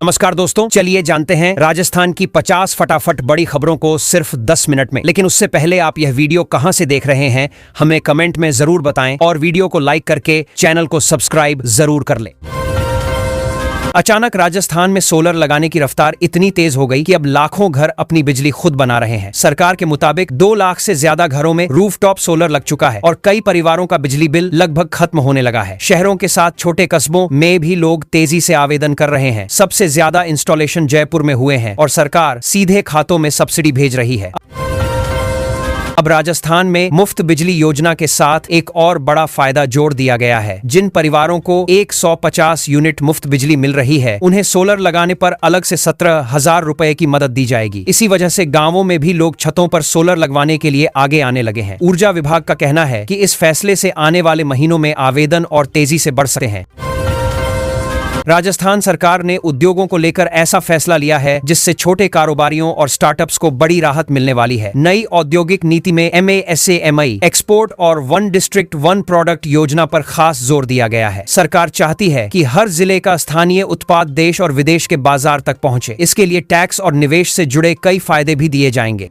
नमस्कार दोस्तों, चलिए जानते हैं राजस्थान की 50 फटाफट बड़ी खबरों को सिर्फ 10 मिनट में। लेकिन उससे पहले आप यह वीडियो कहां से देख रहे हैं हमें कमेंट में जरूर बताएं और वीडियो को लाइक करके चैनल को सब्सक्राइब जरूर कर लें। अचानक राजस्थान में सोलर लगाने की रफ्तार इतनी तेज हो गई कि अब लाखों घर अपनी बिजली खुद बना रहे हैं। सरकार के मुताबिक 2 लाख से ज्यादा घरों में रूफटॉप सोलर लग चुका है और कई परिवारों का बिजली बिल लगभग खत्म होने लगा है। शहरों के साथ छोटे कस्बों में भी लोग तेजी से आवेदन कर रहे हैं। सबसे ज्यादा इंस्टॉलेशन जयपुर में हुए हैं और सरकार सीधे खातों में सब्सिडी भेज रही है। अब राजस्थान में मुफ्त बिजली योजना के साथ एक और बड़ा फायदा जोड़ दिया गया है। जिन परिवारों को 150 यूनिट मुफ्त बिजली मिल रही है, उन्हें सोलर लगाने पर अलग से 17,000 रुपए की मदद दी जाएगी। इसी वजह से गांवों में भी लोग छतों पर सोलर लगवाने के लिए आगे आने लगे हैं। ऊर्जा विभाग का कहना है कि इस फैसले से आने वाले महीनों में आवेदन और तेजी से बढ़ सकते हैं। राजस्थान सरकार ने उद्योगों को लेकर ऐसा फैसला लिया है जिससे छोटे कारोबारियों और स्टार्टअप्स को बड़ी राहत मिलने वाली है। नई औद्योगिक नीति में MASAMI एक्सपोर्ट और वन डिस्ट्रिक्ट वन प्रोडक्ट योजना पर खास जोर दिया गया है। सरकार चाहती है कि हर जिले का स्थानीय उत्पाद देश और विदेश के बाजार तक पहुंचे। इसके लिए टैक्स और निवेश से जुड़े कई फायदे भी दिए जाएंगे।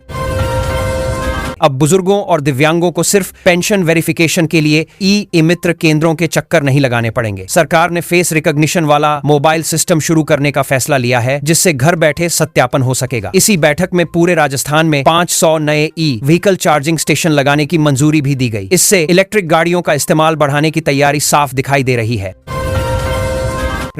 अब बुजुर्गों और दिव्यांगों को सिर्फ पेंशन वेरिफिकेशन के लिए ई-मित्र केंद्रों के चक्कर नहीं लगाने पड़ेंगे। सरकार ने फेस रिकॉग्निशन वाला मोबाइल सिस्टम शुरू करने का फैसला लिया है, जिससे घर बैठे सत्यापन हो सकेगा। इसी बैठक में पूरे राजस्थान में 500 नए व्हीकल चार्जिंग स्टेशन लगाने की मंजूरी भी दी गई। इससे इलेक्ट्रिक गाड़ियों का इस्तेमाल बढ़ाने की तैयारी साफ दिखाई दे रही है।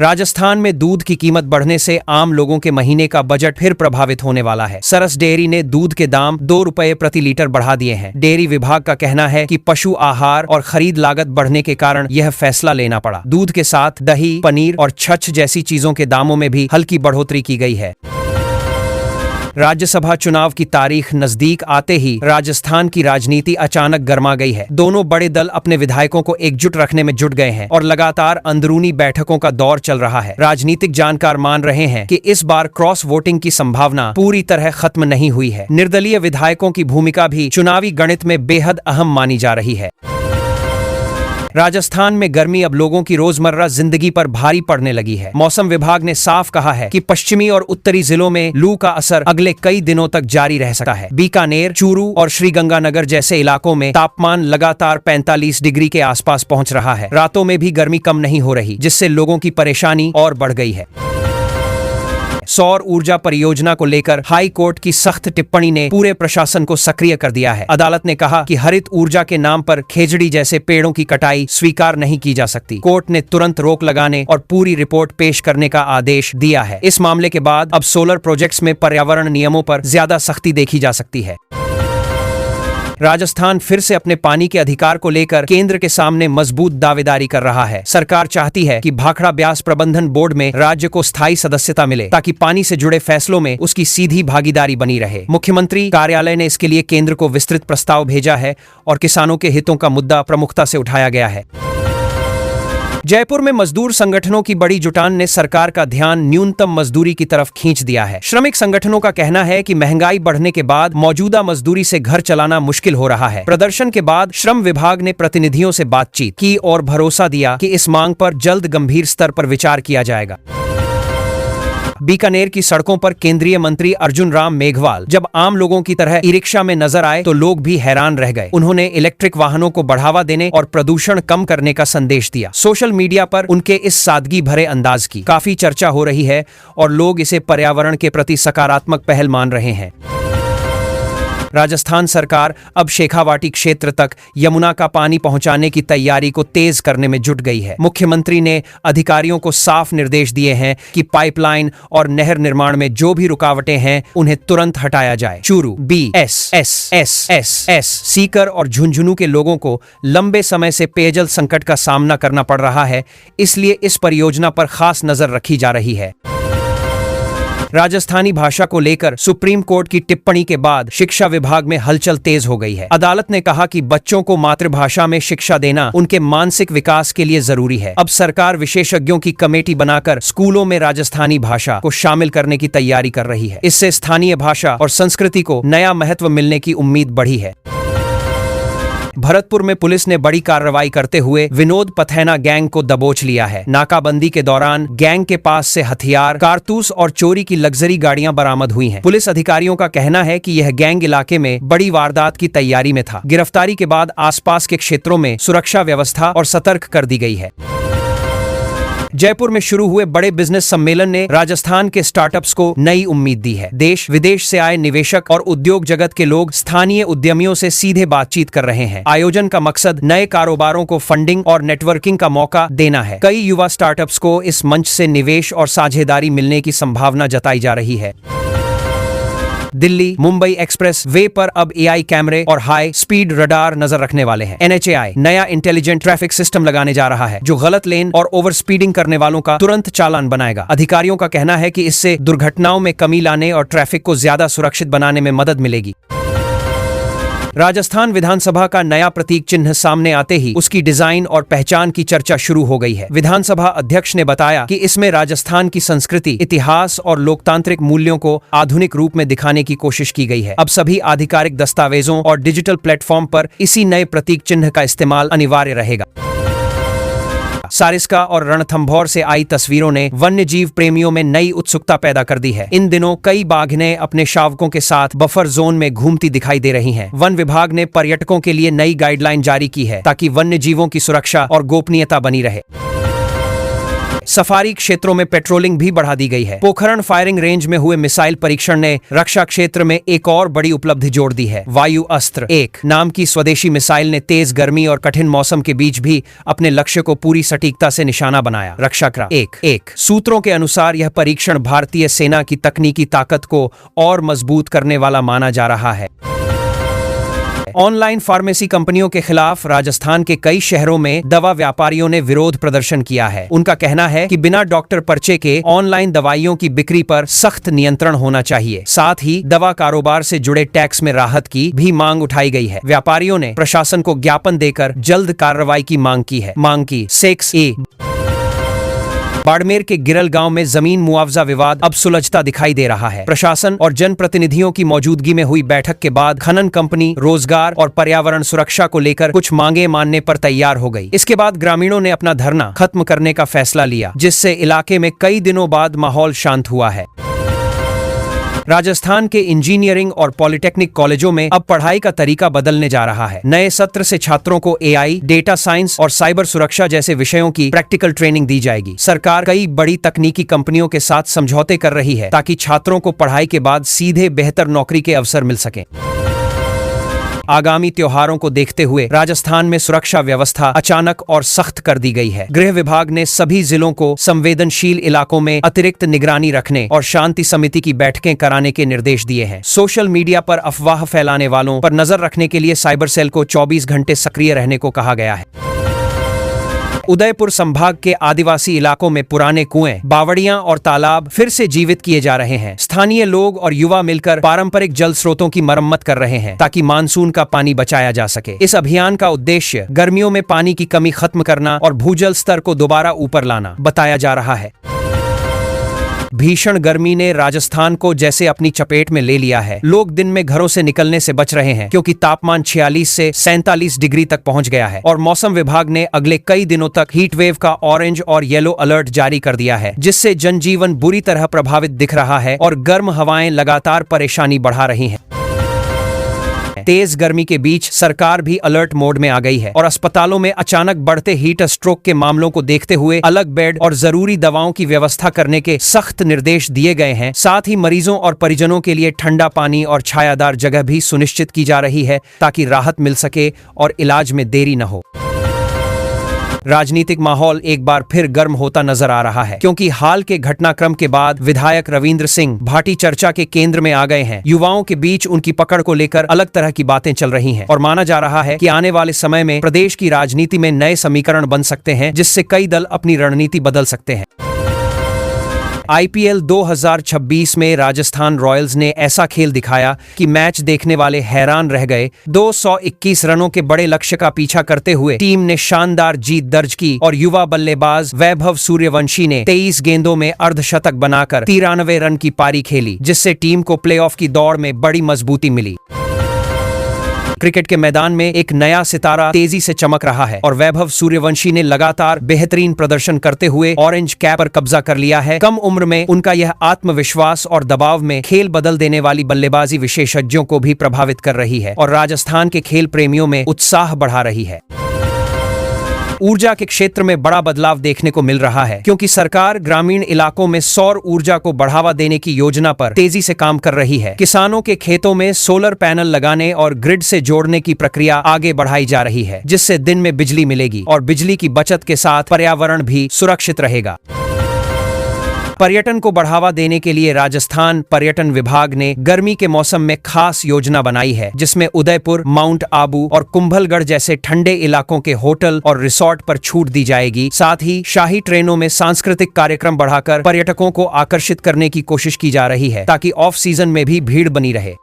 राजस्थान में दूध की कीमत बढ़ने से आम लोगों के महीने का बजट फिर प्रभावित होने वाला है। सरस डेयरी ने दूध के दाम 2 रुपए प्रति लीटर बढ़ा दिए हैं। डेयरी विभाग का कहना है कि पशु आहार और खरीद लागत बढ़ने के कारण यह फैसला लेना पड़ा। दूध के साथ दही, पनीर और छछ जैसी चीजों के दामों में भी हल्की बढ़ोतरी की गई है। राज्यसभा चुनाव की तारीख नजदीक आते ही राजस्थान की राजनीति अचानक गर्मा गई है। दोनों बड़े दल अपने विधायकों को एकजुट रखने में जुट गए हैं और लगातार अंदरूनी बैठकों का दौर चल रहा है। राजनीतिक जानकार मान रहे हैं कि इस बार क्रॉस वोटिंग की संभावना पूरी तरह खत्म नहीं हुई है। निर्दलीय विधायकों की भूमिका भी चुनावी गणित में बेहद अहम मानी जा रही है। राजस्थान में गर्मी अब लोगों की रोजमर्रा जिंदगी पर भारी पड़ने लगी है। मौसम विभाग ने साफ कहा है कि पश्चिमी और उत्तरी जिलों में लू का असर अगले कई दिनों तक जारी रह सकता है। बीकानेर, चूरू और श्रीगंगानगर जैसे इलाकों में तापमान लगातार 45 डिग्री के आसपास पहुंच रहा है। रातों में भी गर्मी कम नहीं हो रही, जिससे लोगों की परेशानी और बढ़ गई है। सौर ऊर्जा परियोजना को लेकर हाई कोर्ट की सख्त टिप्पणी ने पूरे प्रशासन को सक्रिय कर दिया है। अदालत ने कहा कि हरित ऊर्जा के नाम पर खेजड़ी जैसे पेड़ों की कटाई स्वीकार नहीं की जा सकती। कोर्ट ने तुरंत रोक लगाने और पूरी रिपोर्ट पेश करने का आदेश दिया है। इस मामले के बाद अब सोलर प्रोजेक्ट्स में पर्यावरण नियमों पर ज्यादा सख्ती देखी जा सकती है। राजस्थान फिर से अपने पानी के अधिकार को लेकर केंद्र के सामने मजबूत दावेदारी कर रहा है। सरकार चाहती है कि भाखड़ा ब्यास प्रबंधन बोर्ड में राज्य को स्थायी सदस्यता मिले, ताकि पानी से जुड़े फैसलों में उसकी सीधी भागीदारी बनी रहे। मुख्यमंत्री कार्यालय ने इसके लिए केंद्र को विस्तृत प्रस्ताव भेजा है और किसानों के हितों का मुद्दा प्रमुखता से उठाया गया है। जयपुर में मजदूर संगठनों की बड़ी जुटान ने सरकार का ध्यान न्यूनतम मजदूरी की तरफ खींच दिया है। श्रमिक संगठनों का कहना है कि महंगाई बढ़ने के बाद मौजूदा मजदूरी से घर चलाना मुश्किल हो रहा है। प्रदर्शन के बाद श्रम विभाग ने प्रतिनिधियों से बातचीत की और भरोसा दिया कि इस मांग पर जल्द गंभीर स्तर पर विचार किया जाएगा। बीकानेर की सड़कों पर केंद्रीय मंत्री अर्जुन राम मेघवाल जब आम लोगों की तरह ई रिक्शा में नजर आए तो लोग भी हैरान रह गए। उन्होंने इलेक्ट्रिक वाहनों को बढ़ावा देने और प्रदूषण कम करने का संदेश दिया। सोशल मीडिया पर उनके इस सादगी भरे अंदाज की काफी चर्चा हो रही है और लोग इसे पर्यावरण के प्रति सकारात्मक पहल मान रहे हैं। राजस्थान सरकार अब शेखावाटी क्षेत्र तक यमुना का पानी पहुंचाने की तैयारी को तेज करने में जुट गई है। मुख्यमंत्री ने अधिकारियों को साफ निर्देश दिए हैं कि पाइपलाइन और नहर निर्माण में जो भी रुकावटें हैं उन्हें तुरंत हटाया जाए। चूरू, BSSSSS, सीकर और झुंझुनू के लोगों को लंबे समय से पेयजल संकट का सामना करना पड़ रहा है, इसलिए इस परियोजना पर खास नजर रखी जा रही है। राजस्थानी भाषा को लेकर सुप्रीम कोर्ट की टिप्पणी के बाद शिक्षा विभाग में हलचल तेज हो गई है। अदालत ने कहा कि बच्चों को मातृभाषा में शिक्षा देना उनके मानसिक विकास के लिए जरूरी है। अब सरकार विशेषज्ञों की कमेटी बनाकर स्कूलों में राजस्थानी भाषा को शामिल करने की तैयारी कर रही है। इससे स्थानीय भाषा और संस्कृति को नया महत्व मिलने की उम्मीद बढ़ी है। भरतपुर में पुलिस ने बड़ी कार्रवाई करते हुए विनोद पथैना गैंग को दबोच लिया है। नाकाबंदी के दौरान गैंग के पास से हथियार, कारतूस और चोरी की लग्जरी गाड़ियां बरामद हुई हैं। पुलिस अधिकारियों का कहना है कि यह गैंग इलाके में बड़ी वारदात की तैयारी में था। गिरफ्तारी के बाद आसपास के क्षेत्रों में सुरक्षा व्यवस्था और सतर्क कर दी गई है। जयपुर में शुरू हुए बड़े बिजनेस सम्मेलन ने राजस्थान के स्टार्टअप्स को नई उम्मीद दी है। देश विदेश से आए निवेशक और उद्योग जगत के लोग स्थानीय उद्यमियों से सीधे बातचीत कर रहे हैं। आयोजन का मकसद नए कारोबारों को फंडिंग और नेटवर्किंग का मौका देना है। कई युवा स्टार्टअप्स को इस मंच से निवेश और साझेदारी मिलने की संभावना जताई जा रही है। दिल्ली मुंबई एक्सप्रेस वे पर अब एआई कैमरे और हाई स्पीड रडार नजर रखने वाले हैं। एनएचएआई नया इंटेलिजेंट ट्रैफिक सिस्टम लगाने जा रहा है जो गलत लेन और ओवर स्पीडिंग करने वालों का तुरंत चालान बनाएगा। अधिकारियों का कहना है कि इससे दुर्घटनाओं में कमी लाने और ट्रैफिक को ज्यादा सुरक्षित बनाने में मदद मिलेगी। राजस्थान विधानसभा का नया प्रतीक चिन्ह सामने आते ही उसकी डिजाइन और पहचान की चर्चा शुरू हो गई है। विधानसभा अध्यक्ष ने बताया कि इसमें राजस्थान की संस्कृति, इतिहास और लोकतांत्रिक मूल्यों को आधुनिक रूप में दिखाने की कोशिश की गई है। अब सभी आधिकारिक दस्तावेजों और डिजिटल प्लेटफॉर्म पर इसी नए प्रतीक चिन्ह का इस्तेमाल अनिवार्य रहेगा। सारिस्का और रणथंभौर से आई तस्वीरों ने वन्य जीव प्रेमियों में नई उत्सुकता पैदा कर दी है। इन दिनों कई बाघिनें अपने शावकों के साथ बफर जोन में घूमती दिखाई दे रही हैं। वन विभाग ने पर्यटकों के लिए नई गाइडलाइन जारी की है ताकि वन्य जीवों की सुरक्षा और गोपनीयता बनी रहे। सफारी क्षेत्रों में पेट्रोलिंग भी बढ़ा दी गई है। पोखरण फायरिंग रेंज में हुए मिसाइल परीक्षण ने रक्षा क्षेत्र में एक और बड़ी उपलब्धि जोड़ दी है। वायु अस्त्र 1 नाम की स्वदेशी मिसाइल ने तेज गर्मी और कठिन मौसम के बीच भी अपने लक्ष्य को पूरी सटीकता से निशाना बनाया। रक्षाक्रा 1 सूत्रों के अनुसार यह परीक्षण भारतीय सेना की तकनीकी ताकत को और मजबूत करने वाला माना जा रहा है। ऑनलाइन फार्मेसी कंपनियों के खिलाफ राजस्थान के कई शहरों में दवा व्यापारियों ने विरोध प्रदर्शन किया है। उनका कहना है कि बिना डॉक्टर पर्चे के ऑनलाइन दवाइयों की बिक्री पर सख्त नियंत्रण होना चाहिए। साथ ही दवा कारोबार से जुड़े टैक्स में राहत की भी मांग उठाई गई है। व्यापारियों ने प्रशासन को ज्ञापन देकर जल्द कार्रवाई की मांग की। 6A बाड़मेर के गिरल गांव में जमीन मुआवजा विवाद अब सुलझता दिखाई दे रहा है। प्रशासन और जनप्रतिनिधियों की मौजूदगी में हुई बैठक के बाद खनन कंपनी रोजगार और पर्यावरण सुरक्षा को लेकर कुछ मांगे मानने पर तैयार हो गई। इसके बाद ग्रामीणों ने अपना धरना खत्म करने का फैसला लिया, जिससे इलाके में कई दिनों बाद माहौल शांत हुआ है। राजस्थान के इंजीनियरिंग और पॉलिटेक्निक कॉलेजों में अब पढ़ाई का तरीका बदलने जा रहा है। नए सत्र से छात्रों को एआई, डेटा साइंस और साइबर सुरक्षा जैसे विषयों की प्रैक्टिकल ट्रेनिंग दी जाएगी। सरकार कई बड़ी तकनीकी कंपनियों के साथ समझौते कर रही है ताकि छात्रों को पढ़ाई के बाद सीधे बेहतर नौकरी के अवसर मिल सकें। आगामी त्योहारों को देखते हुए राजस्थान में सुरक्षा व्यवस्था अचानक और सख्त कर दी गई है। गृह विभाग ने सभी जिलों को संवेदनशील इलाकों में अतिरिक्त निगरानी रखने और शांति समिति की बैठकें कराने के निर्देश दिए हैं। सोशल मीडिया पर अफवाह फैलाने वालों पर नजर रखने के लिए साइबर सेल को 24 घंटे सक्रिय रहने को कहा गया है। उदयपुर संभाग के आदिवासी इलाकों में पुराने कुएं, बावड़ियां और तालाब फिर से जीवित किए जा रहे हैं। स्थानीय लोग और युवा मिलकर पारंपरिक जल स्रोतों की मरम्मत कर रहे हैं ताकि मानसून का पानी बचाया जा सके। इस अभियान का उद्देश्य गर्मियों में पानी की कमी खत्म करना और भूजल स्तर को दोबारा ऊपर लाना बताया जा रहा है। भीषण गर्मी ने राजस्थान को जैसे अपनी चपेट में ले लिया है। लोग दिन में घरों से निकलने से बच रहे हैं क्योंकि तापमान 46 से 47 डिग्री तक पहुंच गया है और मौसम विभाग ने अगले कई दिनों तक हीट वेव का ऑरेंज और येलो अलर्ट जारी कर दिया है, जिससे जनजीवन बुरी तरह प्रभावित दिख रहा है और गर्म हवाएं लगातार परेशानी बढ़ा रही हैं। तेज गर्मी के बीच सरकार भी अलर्ट मोड में आ गई है और अस्पतालों में अचानक बढ़ते हीट स्ट्रोक के मामलों को देखते हुए अलग बेड और जरूरी दवाओं की व्यवस्था करने के सख्त निर्देश दिए गए हैं। साथ ही मरीजों और परिजनों के लिए ठंडा पानी और छायादार जगह भी सुनिश्चित की जा रही है ताकि राहत मिल सके और इलाज में देरी न हो। राजनीतिक माहौल एक बार फिर गर्म होता नजर आ रहा है क्योंकि हाल के घटनाक्रम के बाद विधायक रविंद्र सिंह भाटी चर्चा के केंद्र में आ गए हैं। युवाओं के बीच उनकी पकड़ को लेकर अलग तरह की बातें चल रही हैं और माना जा रहा है कि आने वाले समय में प्रदेश की राजनीति में नए समीकरण बन सकते हैं, जिससे कई दल अपनी रणनीति बदल सकते हैं। आईपीएल 2026 में राजस्थान रॉयल्स ने ऐसा खेल दिखाया कि मैच देखने वाले हैरान रह गए। 221 रनों के बड़े लक्ष्य का पीछा करते हुए टीम ने शानदार जीत दर्ज की और युवा बल्लेबाज वैभव सूर्यवंशी ने 23 गेंदों में अर्धशतक बनाकर 93 रन की पारी खेली, जिससे टीम को प्लेऑफ की दौड़ में बड़ी मजबूती मिली। क्रिकेट के मैदान में एक नया सितारा तेजी से चमक रहा है और वैभव सूर्यवंशी ने लगातार बेहतरीन प्रदर्शन करते हुए ऑरेंज कैप पर कब्जा कर लिया है। कम उम्र में उनका यह आत्मविश्वास और दबाव में खेल बदल देने वाली बल्लेबाजी विशेषज्ञों को भी प्रभावित कर रही है और राजस्थान के खेल प्रेमियों में उत्साह बढ़ा रही है। ऊर्जा के क्षेत्र में बड़ा बदलाव देखने को मिल रहा है क्योंकि सरकार ग्रामीण इलाकों में सौर ऊर्जा को बढ़ावा देने की योजना पर तेजी से काम कर रही है। किसानों के खेतों में सोलर पैनल लगाने और ग्रिड से जोड़ने की प्रक्रिया आगे बढ़ाई जा रही है, जिससे दिन में बिजली मिलेगी और बिजली की बचत के साथ पर्यावरण भी सुरक्षित रहेगा। पर्यटन को बढ़ावा देने के लिए राजस्थान पर्यटन विभाग ने गर्मी के मौसम में खास योजना बनाई है, जिसमें उदयपुर, माउंट आबू और कुंभलगढ़ जैसे ठंडे इलाकों के होटल और रिसोर्ट पर छूट दी जाएगी। साथ ही शाही ट्रेनों में सांस्कृतिक कार्यक्रम बढ़ाकर पर्यटकों को आकर्षित करने की कोशिश की जा रही है ताकि ऑफ सीजन में भी भीड़ बनी रहे।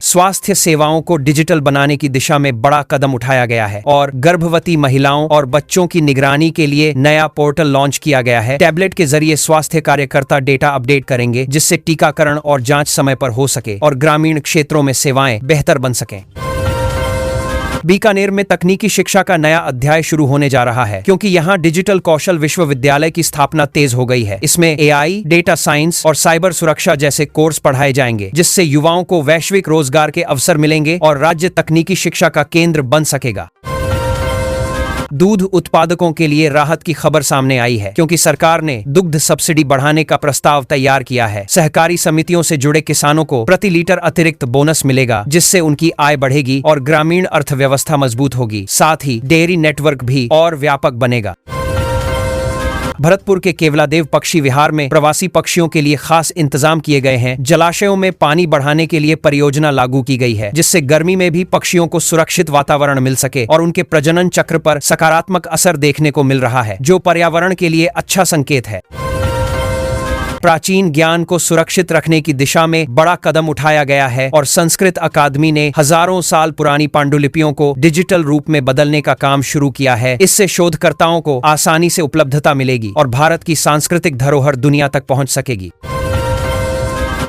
स्वास्थ्य सेवाओं को डिजिटल बनाने की दिशा में बड़ा कदम उठाया गया है और गर्भवती महिलाओं और बच्चों की निगरानी के लिए नया पोर्टल लॉन्च किया गया है। टैबलेट के जरिए स्वास्थ्य कार्यकर्ता डेटा अपडेट करेंगे, जिससे टीकाकरण और जांच समय पर हो सके और ग्रामीण क्षेत्रों में सेवाएं बेहतर बन सकें। बीकानेर में तकनीकी शिक्षा का नया अध्याय शुरू होने जा रहा है क्योंकि यहाँ डिजिटल कौशल विश्वविद्यालय की स्थापना तेज हो गई है। इसमें एआई, डेटा साइंस और साइबर सुरक्षा जैसे कोर्स पढ़ाए जाएंगे, जिससे युवाओं को वैश्विक रोजगार के अवसर मिलेंगे और राज्य तकनीकी शिक्षा का केंद्र बन सकेगा। दूध उत्पादकों के लिए राहत की खबर सामने आई है क्योंकि सरकार ने दुग्ध सब्सिडी बढ़ाने का प्रस्ताव तैयार किया है। सहकारी समितियों से जुड़े किसानों को प्रति लीटर अतिरिक्त बोनस मिलेगा, जिससे उनकी आय बढ़ेगी और ग्रामीण अर्थव्यवस्था मजबूत होगी। साथ ही डेयरी नेटवर्क भी और व्यापक बनेगा। भरतपुर के केवलादेव पक्षी विहार में प्रवासी पक्षियों के लिए खास इंतजाम किए गए हैं। जलाशयों में पानी बढ़ाने के लिए परियोजना लागू की गई है, जिससे गर्मी में भी पक्षियों को सुरक्षित वातावरण मिल सके और उनके प्रजनन चक्र पर सकारात्मक असर देखने को मिल रहा है, जो पर्यावरण के लिए अच्छा संकेत है। प्राचीन ज्ञान को सुरक्षित रखने की दिशा में बड़ा कदम उठाया गया है और संस्कृत अकादमी ने हजारों साल पुरानी पांडुलिपियों को डिजिटल रूप में बदलने का काम शुरू किया है। इससे शोधकर्ताओं को आसानी से उपलब्धता मिलेगी और भारत की सांस्कृतिक धरोहर दुनिया तक पहुंच सकेगी।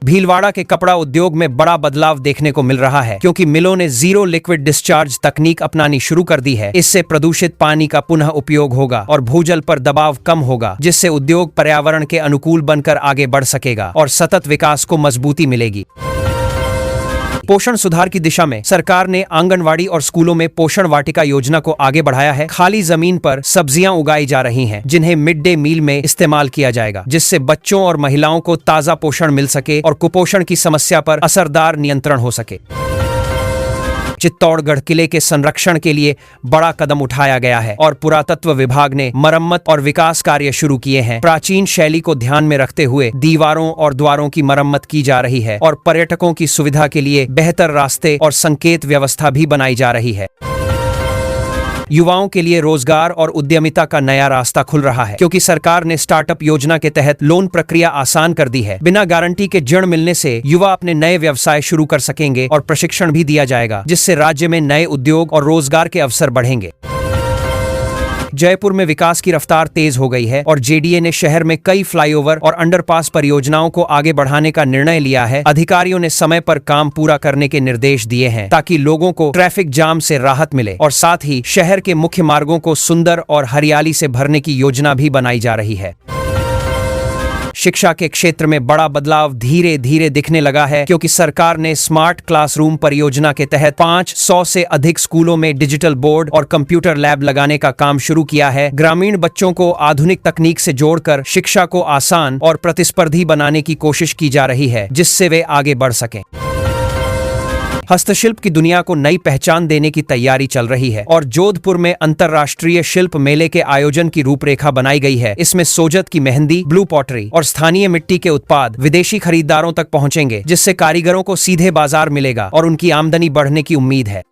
भीलवाड़ा के कपड़ा उद्योग में बड़ा बदलाव देखने को मिल रहा है क्योंकि मिलों ने जीरो लिक्विड डिस्चार्ज तकनीक अपनानी शुरू कर दी है। इससे प्रदूषित पानी का पुनः उपयोग होगा और भूजल पर दबाव कम होगा, जिससे उद्योग पर्यावरण के अनुकूल बनकर आगे बढ़ सकेगा और सतत विकास को मजबूती मिलेगी। पोषण सुधार की दिशा में सरकार ने आंगनवाड़ी और स्कूलों में पोषण वाटिका योजना को आगे बढ़ाया है। खाली जमीन पर सब्जियां उगाई जा रही हैं, जिन्हें मिड डे मील में इस्तेमाल किया जाएगा, जिससे बच्चों और महिलाओं को ताजा पोषण मिल सके और कुपोषण की समस्या पर असरदार नियंत्रण हो सके। चित्तौड़गढ़ किले के संरक्षण के लिए बड़ा कदम उठाया गया है और पुरातत्व विभाग ने मरम्मत और विकास कार्य शुरू किए हैं। प्राचीन शैली को ध्यान में रखते हुए दीवारों और द्वारों की मरम्मत की जा रही है और पर्यटकों की सुविधा के लिए बेहतर रास्ते और संकेत व्यवस्था भी बनाई जा रही है। युवाओं के लिए रोजगार और उद्यमिता का नया रास्ता खुल रहा है क्योंकि सरकार ने स्टार्टअप योजना के तहत लोन प्रक्रिया आसान कर दी है। बिना गारंटी के ऋण मिलने से युवा अपने नए व्यवसाय शुरू कर सकेंगे और प्रशिक्षण भी दिया जाएगा, जिससे राज्य में नए उद्योग और रोजगार के अवसर बढ़ेंगे। जयपुर में विकास की रफ्तार तेज हो गई है और जेडीए ने शहर में कई फ्लाईओवर और अंडरपास परियोजनाओं को आगे बढ़ाने का निर्णय लिया है। अधिकारियों ने समय पर काम पूरा करने के निर्देश दिए हैं ताकि लोगों को ट्रैफिक जाम से राहत मिले और साथ ही शहर के मुख्य मार्गों को सुंदर और हरियाली से भरने की योजना भी बनाई जा रही है। शिक्षा के क्षेत्र में बड़ा बदलाव धीरे धीरे दिखने लगा है क्योंकि सरकार ने स्मार्ट क्लासरूम परियोजना के तहत 500 से अधिक स्कूलों में डिजिटल बोर्ड और कंप्यूटर लैब लगाने का काम शुरू किया है। ग्रामीण बच्चों को आधुनिक तकनीक से जोड़कर शिक्षा को आसान और प्रतिस्पर्धी बनाने की कोशिश की जा रही है, जिससे वे आगे बढ़ सकें। हस्तशिल्प की दुनिया को नई पहचान देने की तैयारी चल रही है और जोधपुर में अंतर्राष्ट्रीय शिल्प मेले के आयोजन की रूपरेखा बनाई गई है। इसमें सोजत की मेहंदी, ब्लू पॉटरी और स्थानीय मिट्टी के उत्पाद विदेशी खरीदारों तक पहुंचेंगे, जिससे कारीगरों को सीधे बाजार मिलेगा और उनकी आमदनी बढ़ने की उम्मीद है।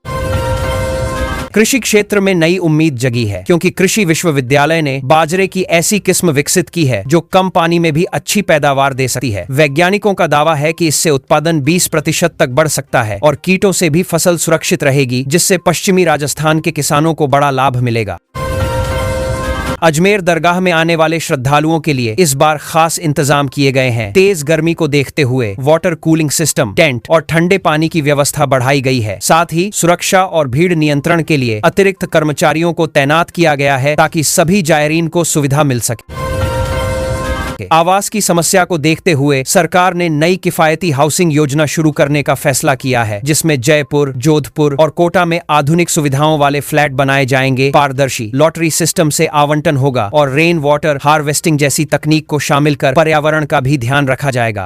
कृषि क्षेत्र में नई उम्मीद जगी है क्योंकि कृषि विश्वविद्यालय ने बाजरे की ऐसी किस्म विकसित की है जो कम पानी में भी अच्छी पैदावार दे सकती है। वैज्ञानिकों का दावा है कि इससे उत्पादन 20% तक बढ़ सकता है और कीटों से भी फसल सुरक्षित रहेगी, जिससे पश्चिमी राजस्थान के किसानों को बड़ा लाभ मिलेगा। अजमेर दरगाह में आने वाले श्रद्धालुओं के लिए इस बार खास इंतजाम किए गए हैं। तेज गर्मी को देखते हुए वाटर कूलिंग सिस्टम, टेंट और ठंडे पानी की व्यवस्था बढ़ाई गई है। साथ ही सुरक्षा और भीड़ नियंत्रण के लिए अतिरिक्त कर्मचारियों को तैनात किया गया है ताकि सभी जायरीन को सुविधा मिल सके। आवास की समस्या को देखते हुए सरकार ने नई किफायती हाउसिंग योजना शुरू करने का फैसला किया है, जिसमें जयपुर, जोधपुर और कोटा में आधुनिक सुविधाओं वाले फ्लैट बनाए जाएंगे। पारदर्शी लॉटरी सिस्टम से आवंटन होगा और रेन वाटर हार्वेस्टिंग जैसी तकनीक को शामिल कर पर्यावरण का भी ध्यान रखा जाएगा।